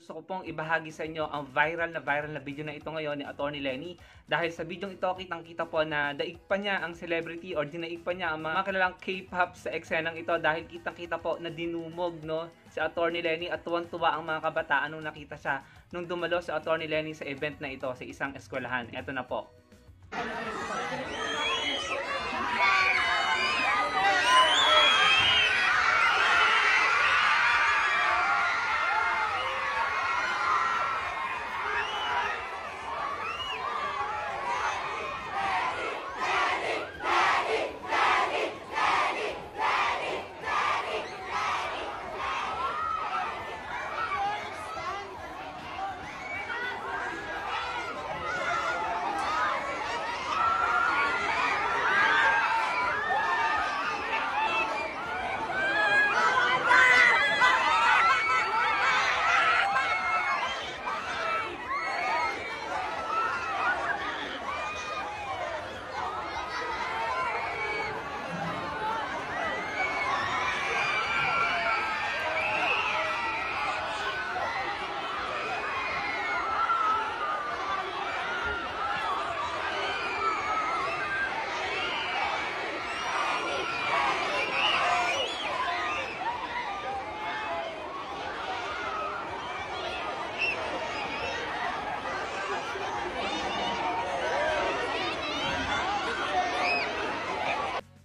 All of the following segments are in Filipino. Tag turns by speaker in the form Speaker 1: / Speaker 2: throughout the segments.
Speaker 1: gusto ko pong ibahagi sa inyo ang viral na video na ito ngayon ni Atty. Lenny. Dahil sa video ito, kitang-kita po na daig pa niya ang celebrity or dinaig pa niya ang mga kilalang K-pop sa eksenang ito dahil kitang-kita po na dinumog no, si Atty. Lenny at tuwang-tuwa ang mga kabataan nung nakita siya nung dumalo si Atty. Lenny sa event na ito sa isang eskwelahan. Ito na po.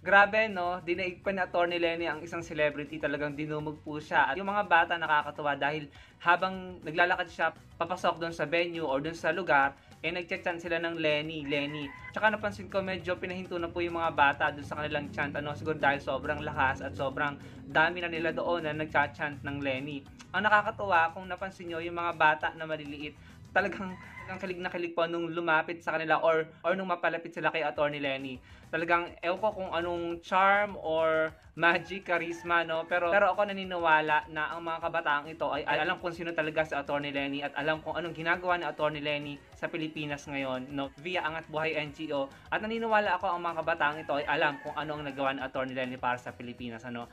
Speaker 1: Grabe no, dinaig pa ni Atty. Lenny ang isang celebrity, talagang dinumog po siya. At yung mga bata nakakatuwa dahil habang naglalakad siya papasok doon sa venue or doon sa lugar, nagchat-chant sila ng Lenny, Lenny. Tsaka napansin ko medyo pinahinto na po yung mga bata doon sa kanilang chant, siguro dahil sobrang lakas at sobrang dami na nila doon na nagchat-chant ng Lenny. Ang nakakatuwa kung napansin nyo, yung mga bata na maliliit, talagang kilig na kilig po nung lumapit sa kanila or nung mapalapit sila kay Atty. Lenny. Talagang ewan ko kung anong charm or magic, charisma, no? Pero ako naniniwala na ang mga kabataang ito ay alam kung sino talaga si Atty. Lenny at alam kung anong ginagawa ni Atty. Lenny sa Pilipinas ngayon, no? Via Angat Buhay NGO. At naniniwala ako ang mga kabataang ito ay alam kung ano ang nagawa ni Atty. Lenny para sa Pilipinas, ano?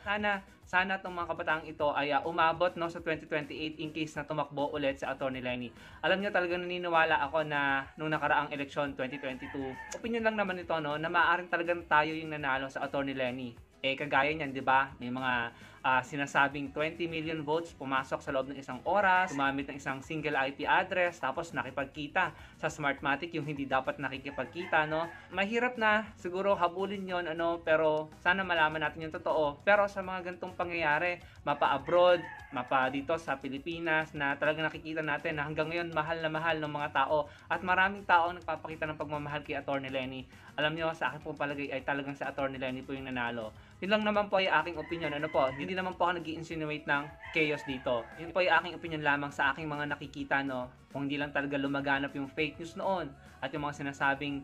Speaker 1: Sana itong mga kabataang ito ay umabot no sa 2028 in case na tumakbo ulit si Atty. Lenny. Alam niyo, talagang naniniwala ako na nung nakaraang eleksyon 2022, opinion lang naman ito no, na maaaring talagang tayo yung nanalo sa Atty. Lenny. Kagaya niyan, 'di ba? May mga sinasabing 20 million votes pumasok sa loob ng isang oras, gumamit ng isang single IP address, tapos nakipagkita sa Smartmatic yung hindi dapat nakikipagkita, no? Mahirap na siguro habulin 'yon, pero sana malaman natin yung totoo. Pero sa mga ganitong pangyayari, mapa-abroad, mapa dito sa Pilipinas, na talagang nakikita natin na hanggang ngayon mahal na mahal ng mga tao at maraming tao ang nagpapakita ng pagmamahal kay Atty. Lenny. Alam niyo, sa akin pong palagay ay talagang si Atty. Lenny po yung nanalo. Yun lang naman po ay aking opinion. Hindi naman po ako nag-i-insinuate ng chaos dito. Yun po ay aking opinion lamang sa aking mga nakikita, no. Kung hindi lang talaga lumaganap yung fake news noon at yung mga sinasabing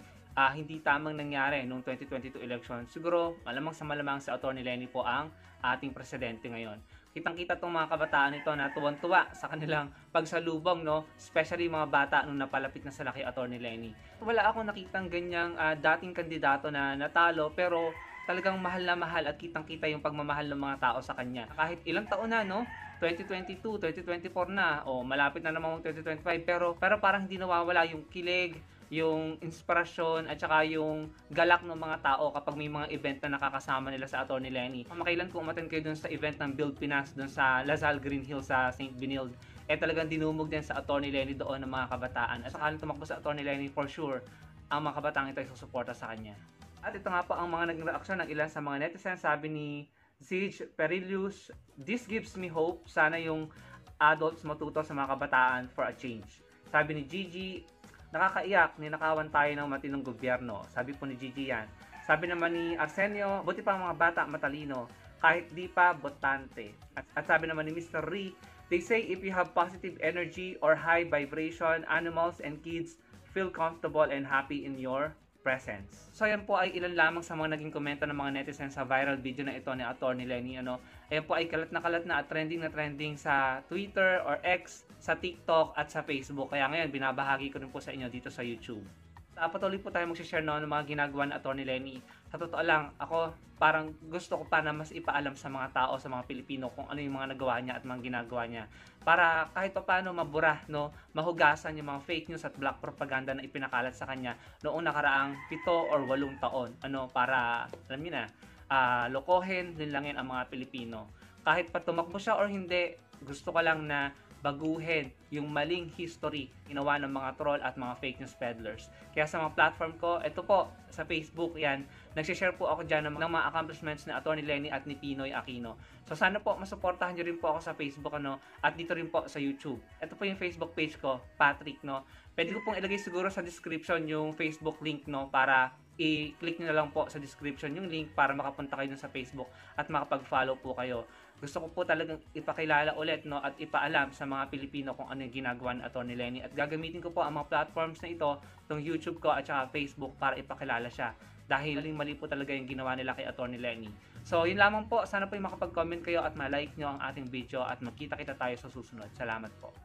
Speaker 1: hindi tamang nangyari noong 2022 election, siguro malamang sa malamang si Atty. Lenny po ang ating presidente ngayon. Kitang-kita tong mga kabataan ito na tuwang-tuwa sa kanilang pagsalubong, no? Especially mga bata nung napalapit na sila kay Atty. Lenny. Wala akong nakitang ganyang dating kandidato na natalo, pero talagang mahal na mahal at kitang-kita yung pagmamahal ng mga tao sa kanya. Kahit ilang taon na, no? 2022, 2024 na, malapit na naman 2025, pero parang hindi nawawala yung kilig, yung inspirasyon at saka yung galak ng mga tao kapag may mga event na nakakasama nila sa Atty. Lenny. Makailan kung umattend kayo dun sa event ng Build Pinas dun sa Lazal Green Hills sa St. Benilde, talagang dinumog din sa Atty. Lenny doon ng mga kabataan. At sakaling tumakbo sa Atty. Lenny, for sure, ang mga kabataan ito ay susuporta sa kanya. At ito nga po ang mga naging reaksyon ng ilan sa mga netizens. Sabi ni Siege Perilius, "This gives me hope. Sana yung adults matuto sa mga kabataan for a change." Sabi ni Gigi, "Nakakaiyak, ninakawan tayo ng matinong gobyerno." Sabi po ni Gigi yan. Sabi naman ni Arsenio, "Buti pa ang mga bata matalino, kahit di pa botante." At sabi naman ni Mr. Ri, "They say if you have positive energy or high vibration, animals and kids feel comfortable and happy in your presence." So yan po ay ilan lamang sa mga naging komento ng mga netizens sa viral video na ito ni Atty. Lenny. Ayan po ay kalat na at trending sa Twitter or X, sa TikTok at sa Facebook. Kaya ngayon binabahagi ko rin po sa inyo dito sa YouTube. Patuloy po tayo mag-share no, ng mga ginagawa ni Atty. Lenny. Sa totoo lang, ako parang gusto ko pa na mas ipaalam sa mga tao, sa mga Pilipino kung ano yung mga nagawa niya at mga ginagawa niya. Para kahit pa paano mabura, no, mahugasan yung mga fake news at black propaganda na ipinakalat sa kanya noong nakaraang 7 or 8 taon. Para, alam niyo na, lokohin, linlangin ang mga Pilipino. Kahit pa tumakbo siya or hindi, gusto ko lang na baguhin yung maling history ginawa ng mga troll at mga fake news peddlers. Kaya sa mga platform ko, ito po, sa Facebook yan, nagsishare po ako dyan ng mga accomplishments ni Atty. Lenny at ni Pinoy Aquino. So sana po masuportahan nyo rin po ako sa Facebook at dito rin po sa YouTube. Ito po yung Facebook page ko, Patrick. Pwede ko pong ilagay siguro sa description yung Facebook link para i-click nyo na lang po sa description yung link para makapunta kayo sa Facebook at makapag-follow po kayo. Gusto ko po talagang ipakilala ulit at ipaalam sa mga Pilipino kung ano yung ginagawa ni Atty. Lenny at gagamitin ko po ang mga platforms na ito, itong YouTube ko at saka Facebook para ipakilala siya dahil mali po talaga yung ginawa nila kay Atty. Lenny. So yun lamang po, sana po yung makapag-comment kayo at ma-like nyo ang ating video at magkita-kita tayo sa susunod. Salamat po.